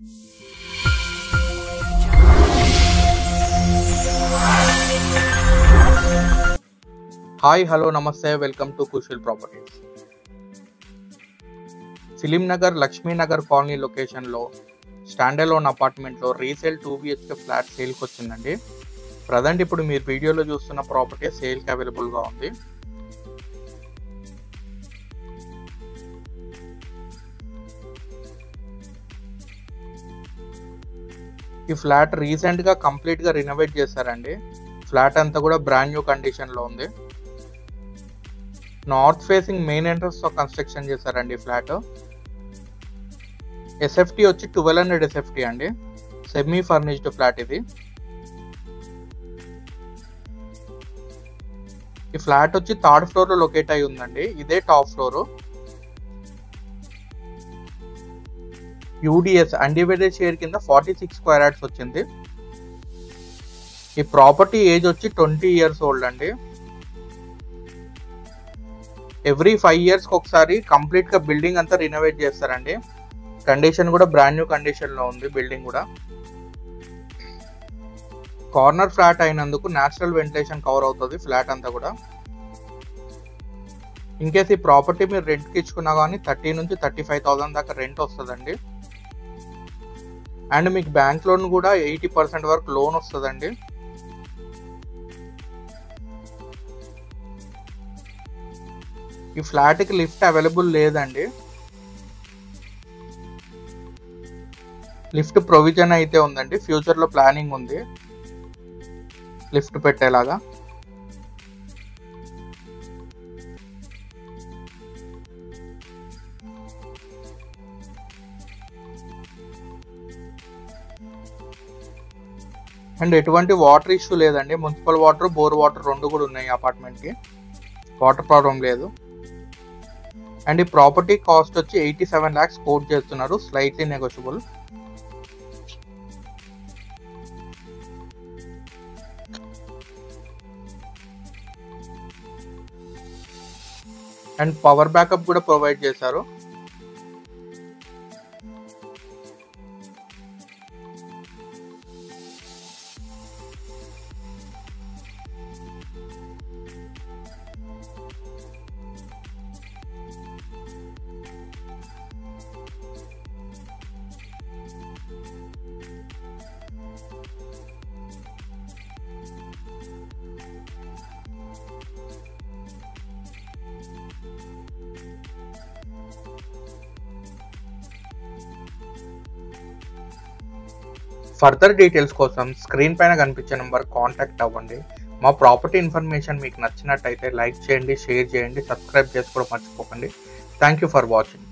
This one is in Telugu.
హాయ్ హలో నమస్తే welcome to Kushal properties. Film Nagar Lakshmi Nagar colony లొకేషన్లో స్టాండలోన్ అపార్ట్మెంట్లో రీసేల్ 2 BHK ఫ్లాట్ సేల్కి వచ్చిందండి. ప్రజెంట్ ఇప్పుడు మీరు వీడియోలో చూస్తున్న ప్రాపర్టీ సేల్కి అవైలబుల్గా ఉంది. ఈ ఫ్లాట్ రీసెంట్గా కంప్లీట్గా రినోవేట్ చేశారండి. ఫ్లాట్ అంతా కూడా బ్రాండ్ న్యూ కండిషన్లో ఉంది. నార్త్ ఫేసింగ్ మెయిన్ ఎంట్రన్స్ తో కన్స్ట్రక్షన్ చేశారండి. ఫ్లాట్ ఎస్ఎఫ్టీ వచ్చి 1200 ఎస్ఎఫ్టీ అండి. సెమీ ఫర్నిష్డ్ ఫ్లాట్ ఇది. ఈ ఫ్లాట్ వచ్చి 3rd ఫ్లోర్ లో లొకేట్ అయి ఉందండి. ఇదే top floor. UDS undivided share కింద 46 స్క్వేర్ యార్డ్స్ వచ్చింది. ఈ ప్రాపర్టీ ఏజ్ వచ్చి 20 years ఓల్డ్ అండి. ఎవ్రీ 5 years ఒకసారి కంప్లీట్ గా బిల్డింగ్ అంతా రినోవేట్ చేస్తారండి. కండిషన్ కూడా బ్రాండ్ న్యూ కండిషన్ లో ఉంది. బిల్డింగ్ కూడా కార్నర్ ఫ్లాట్ అయినందుకు నేచురల్ వెంటిలేషన్ కవర్ అవుతుంది ఫ్లాట్ అంతా కూడా. ఇన్ కేస్ ఈ ప్రాపర్టీ మీరు రెంట్ కి ఇచ్చుకున్నా కానీ 30 నుంచి 35,000 దాకా రెంట్ వస్తుందండి. అండ్ మీకు బ్యాంక్ లోన్ కూడా 80% వరకు లోన్ వస్తుందండి. ఈ ఫ్లాట్కి లిఫ్ట్ అవైలబుల్ లేదండి. లిఫ్ట్ ప్రొవిజన్ అయితే ఉందండి. ఫ్యూచర్లో ప్లానింగ్ ఉంది లిఫ్ట్ పెట్టేలాగా. అండ్ ఎటువంటి వాటర్ ఇష్యూ లేదండి. మున్సిపల్ వాటర్, బోర్ వాటర్ రెండు కూడా ఉన్నాయి అపార్ట్మెంట్కి. వాటర్ ప్రాబ్లం లేదు. అండ్ ఈ ప్రాపర్టీ కాస్ట్ వచ్చి 87 lakhs కోట్ చేస్తున్నారు. Slightly negotiable. And power backup కూడా ప్రొవైడ్ చేశారు. ఫర్దర్ డీటెయిల్స్ కోసం స్క్రీన్ పైన కనిపించే నెంబర్ కాంటాక్ట్ అవ్వండి. మా ప్రాపర్టీ ఇన్ఫర్మేషన్ మీకు నచ్చినట్టయితే లైక్ చేయండి, షేర్ చేయండి, సబ్స్క్రైబ్ చేసుకోవడం మర్చిపోకండి. Thank you for watching.